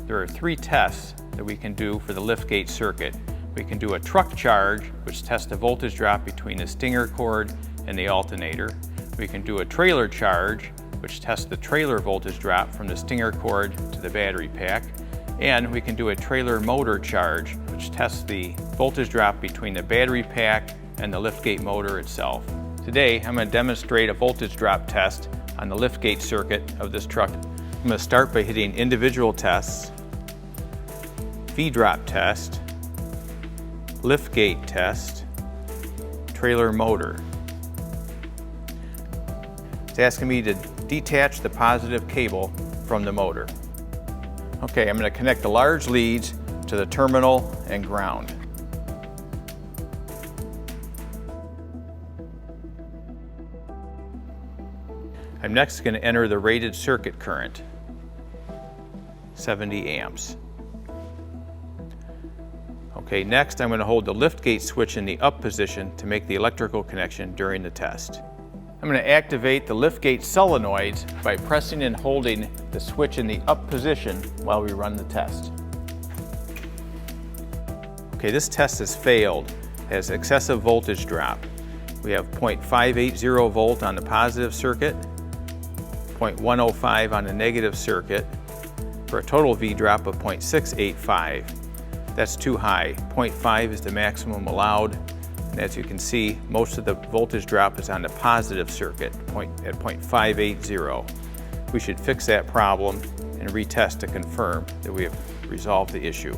There are three tests that we can do for the liftgate circuit. We can do a truck charge, which tests the voltage drop between the stinger cord and the alternator. We can do a trailer charge, which tests the trailer voltage drop from the stinger cord to the battery pack. And we can do a trailer motor charge, which tests the voltage drop between the battery pack and the liftgate motor itself. Today, I'm going to demonstrate a voltage drop test on the liftgate circuit of this truck. I'm going to start by hitting individual tests, V-drop test, liftgate test, trailer motor. It's asking me to detach the positive cable from the motor. Okay, I'm going to connect the large leads to the terminal and ground. I'm next going to enter the rated circuit current, 70 amps. Okay, next I'm going to hold the liftgate switch in the up position to make the electrical connection during the test. I'm going to activate the liftgate solenoids by pressing and holding the switch in the up position while we run the test. Okay, this test has failed. It has excessive voltage drop. We have 0.580 volt on the positive circuit, 0.105 on the negative circuit, for a total V drop of 0.685. That's too high. 0.5 is the maximum allowed. And as you can see, most of the voltage drop is on the positive circuit at 0.580. We should fix that problem and retest to confirm that we have resolved the issue.